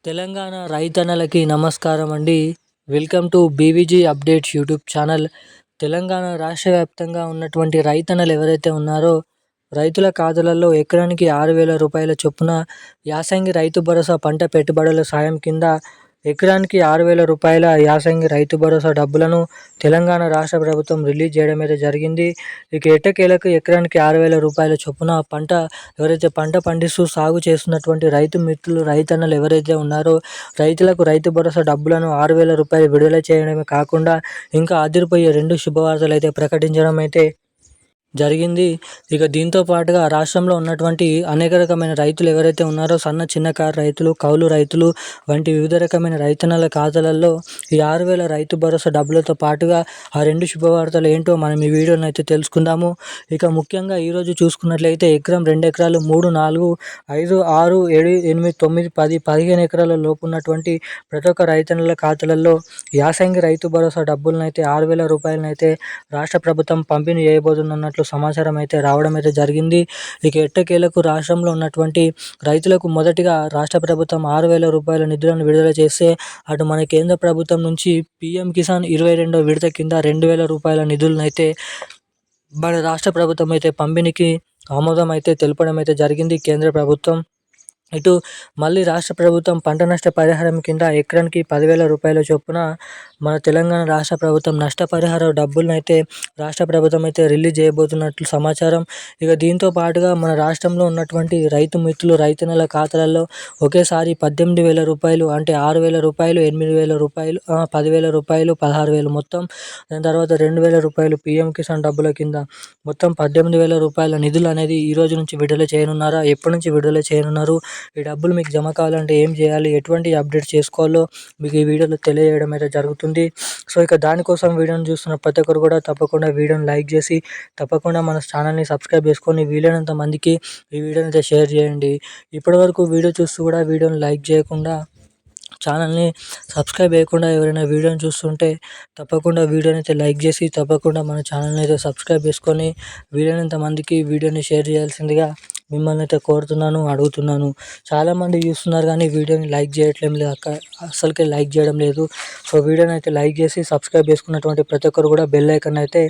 తెలంగాణ రైతన్నలకి నమస్కారం అండి. Welcome to BVG updates YouTube channel. Telangana రాష్ట్ర వ్యాప్తంగా ఉన్నటువంటి రైతన్నలు ఎవరైతే ఉన్నారో రైతుల ఖాతాలలో ఎకరానికి 6,000 రూపాయల చొప్పున యాసంగి రైతు భరోసా పంట పెట్టుబడుల సాయం కింద ఎకరానికి 6,000 రూపాయల యాసంగి రైతు భరోసా డబ్బులను తెలంగాణ రాష్ట్ర ప్రభుత్వం రిలీజ్ చేయడం అయితే జరిగింది. ఇక ఎట్టకేలకు ఎకరానికి 6,000 రూపాయల చొప్పున ఎవరైతే పంట పండిస్తూ సాగు చేస్తున్నటువంటి రైతు మిత్రులు రైతన్నలు ఎవరైతే ఉన్నారో రైతులకు రైతు భరోసా డబ్బులను 6,000 రూపాయలు విడుదల చేయడమే కాకుండా ఇంకా అదిరిపోయే 2 శుభవార్తలు అయితే ప్రకటించడం అయితే జరిగింది. ఇక దీంతో పాటుగా రాష్ట్రంలో ఉన్నటువంటి అనేక రకమైన రైతులు ఎవరైతే ఉన్నారో సన్న చిన్నకారు రైతులు, కౌలు రైతులు వంటి వివిధ రకమైన రైతన్నల ఖాతాలలో ఈ 6,000 రైతు భరోసా డబ్బులతో పాటుగా ఆ 2 శుభవార్తలు ఏంటో మనం ఈ వీడియోని అయితే తెలుసుకుందాము. ఇక ముఖ్యంగా ఈరోజు చూసుకున్నట్లయితే ఎకరం, 2 ఎకరాలు, 3, 4, 5, 6, 7, 8, 9, 10, 15 ఎకరాల లోపు ఉన్నటువంటి ప్రతి ఒక్క రైతన్నల ఖాతాలలో యాసంగి రైతు భరోసా డబ్బులను అయితే 6,000 రూపాయలను అయితే రాష్ట్ర ప్రభుత్వం పంపిణీ చేయబోతున్నట్లు సమాచారం అయితే రావడం అయితే జరిగింది. ఇక ఎట్టకేలకు రాష్ట్రంలో ఉన్నటువంటి రైతులకు మొదటిగా రాష్ట్ర ప్రభుత్వం 6,000 రూపాయల నిధులను విడుదల చేస్తే అటు మన కేంద్ర ప్రభుత్వం నుంచి పీఎం కిసాన్ 22వ విడత కింద 2,000 రూపాయల నిధులను అయితే మన రాష్ట్ర ప్రభుత్వం అయితే పంపిణీకి ఆమోదం అయితే తెలపడం అయితే జరిగింది కేంద్ర ప్రభుత్వం. ఇటు మళ్ళీ రాష్ట్ర ప్రభుత్వం పంట నష్ట పరిహారం కింద ఎకరానికి 10,000 రూపాయల చొప్పున మన తెలంగాణ రాష్ట్ర ప్రభుత్వం నష్టపరిహార డబ్బులను అయితే రాష్ట్ర ప్రభుత్వం అయితే రిలీజ్ చేయబోతున్నట్లు సమాచారం. ఇక దీంతో పాటుగా మన రాష్ట్రంలో ఉన్నటువంటి రైతు మిత్రులు రైతన్నల ఖాతాలలో ఒకేసారి 18,000 రూపాయలు అంటే 6,000 రూపాయలు, 8,000 రూపాయలు, 10,000 రూపాయలు, 16,000 మొత్తం. దాని తర్వాత 2,000 రూపాయలు పీఎం కిసాన్ డబ్బుల కింద మొత్తం 18,000 రూపాయల నిధులు అనేది ఈ రోజు నుంచి విడుదల చేయనున్నారా, ఎప్పటి నుంచి విడుదల చేయనున్నారు, ఈ డబ్బులు మీకు జమ కావాలంటే ఏం చేయాలి, ఎటువంటి అప్డేట్ చేసుకోవాలో మీకు ఈ వీడియోలో తెలియజేయడం అయితే జరుగుతుంది. సో ఇక దానికోసం వీడియోని చూస్తున్న ప్రతి ఒక్కరు కూడా తప్పకుండా వీడియోని లైక్ చేసి తప్పకుండా మన ఛానల్ని సబ్స్క్రైబ్ చేసుకొని వీలైనంత మందికి ఈ వీడియోని అయితే షేర్ చేయండి. ఇప్పటివరకు వీడియో చూస్తూ కూడా వీడియోని లైక్ చేయకుండా ఛానల్ని సబ్స్క్రైబ్ చేయకుండా ఎవరైనా వీడియోని చూస్తుంటే తప్పకుండా వీడియోని అయితే లైక్ చేసి తప్పకుండా మన ఛానల్ని అయితే సబ్స్క్రైబ్ చేసుకొని వీలైనంత మందికి వీడియోని షేర్ చేయాల్సిందిగా మిమ్మల్ని అయితే కోరుతున్నాను, అడుగుతున్నాను. చాలామంది చూస్తున్నారు కానీ వీడియోని లైక్ చేయట్లేదు అసలుకే లైక్ చేయడం లేదు. సో వీడియోని అయితే లైక్ చేసి సబ్స్క్రైబ్ చేసుకున్నటువంటి ప్రతి ఒక్కరు కూడా బెల్ ఐకాన్ అయితే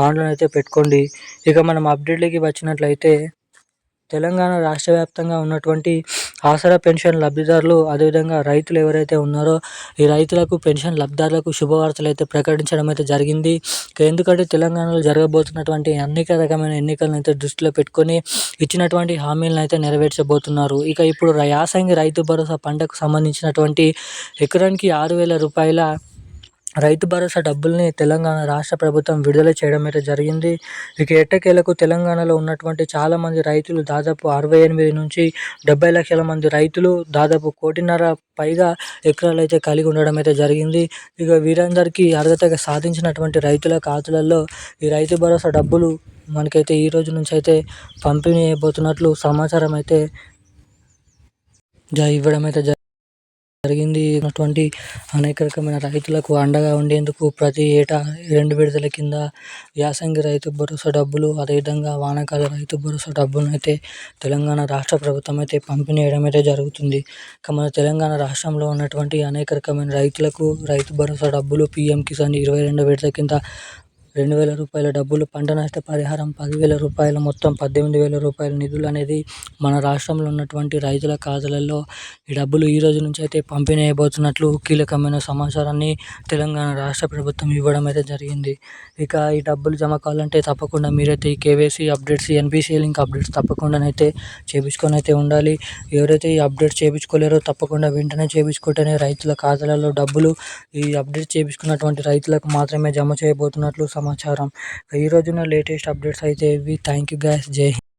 ఆన్లో అయితే పెట్టుకోండి. ఇక మనం అప్డేట్లకి వచ్చినట్లయితే తెలంగాణ రాష్ట్ర వ్యాప్తంగా ఉన్నటువంటి ఆసరా పెన్షన్ లబ్ధిదారులు అదేవిధంగా రైతులు ఎవరైతే ఉన్నారో ఈ రైతులకు పెన్షన్ లబ్ధిదారులకు శుభవార్తలు అయితే ప్రకటించడం అయితే జరిగింది. ఎందుకంటే తెలంగాణలో జరగబోతున్నటువంటి అనేక రకమైన ఎన్నికలను అయితే దృష్టిలో పెట్టుకొని ఇచ్చినటువంటి హామీలను అయితే నెరవేర్చబోతున్నారు. ఇక ఇప్పుడు యాసంగి రైతు భరోసా పంటకు సంబంధించినటువంటి ఎకరానికి 6,000 రూపాయల రైతు భరోసా డబ్బుల్ని తెలంగాణ రాష్ట్ర ప్రభుత్వం విడుదల చేయడం అయితే జరిగింది. ఇక ఎట్టకేలకు తెలంగాణలో ఉన్నటువంటి చాలామంది రైతులు దాదాపు 68 నుంచి 70 లక్షల మంది రైతులు దాదాపు 1,500,000 పైగా ఎకరాలు అయితే కలిగి ఉండడం అయితే జరిగింది. ఇక వీరందరికీ అర్హతగా సాధించినటువంటి రైతుల ఖాతాలలో ఈ రైతు భరోసా డబ్బులు మనకైతే ఈ రోజు నుంచి అయితే పంపిణీ అయిపోతున్నట్లు సమాచారం అయితే ఇవ్వడం అయితే జరిగింది. ఉన్నటువంటి అనేక రకమైన రైతులకు అండగా ఉండేందుకు ప్రతి ఏటా 2 విడతల కింద యాసంగి రైతు భరోసా డబ్బులు అదేవిధంగా వానాకాల రైతు భరోసా డబ్బులను అయితే తెలంగాణ రాష్ట్ర ప్రభుత్వం అయితే పంపిణీ చేయడం అయితే జరుగుతుంది. ఇక మన తెలంగాణ రాష్ట్రంలో ఉన్నటువంటి అనేక రకమైన రైతులకు రైతు భరోసా డబ్బులు పీఎం కిసాన్ 22వ విడత కింద 2,000 రూపాయల డబ్బులు, పంట నష్ట పరిహారం 10,000 రూపాయలు, మొత్తం 18,000 రూపాయల నిధులు అనేది మన రాష్ట్రంలో ఉన్నటువంటి రైతుల ఖాతాలలో ఈ డబ్బులు ఈ రోజు నుంచి అయితే పంపిణీ అయిపోతున్నట్లు కీలకమైన సమాచారాన్ని తెలంగాణ రాష్ట్ర ప్రభుత్వం ఇవ్వడం అయితే జరిగింది. ఇక ఈ డబ్బులు జమ కావాలంటే తప్పకుండా మీరైతే ఈ KYC updates, NPCI link updates తప్పకుండా అయితే చేయించుకొని అయితే ఉండాలి. ఎవరైతే ఈ అప్డేట్స్ చేయించుకోలేరో తప్పకుండా వెంటనే చేయించుకుంటేనే రైతుల ఖాతాలలో డబ్బులు ఈ అప్డేట్ చేయించుకున్నటువంటి రైతులకు మాత్రమే జమ చేయబోతున్నట్లు సమాచారం. ఈ రోజున లేటెస్ట్ అప్డేట్స్ అయితే ఇవి. Thank you guys. జై హింద్.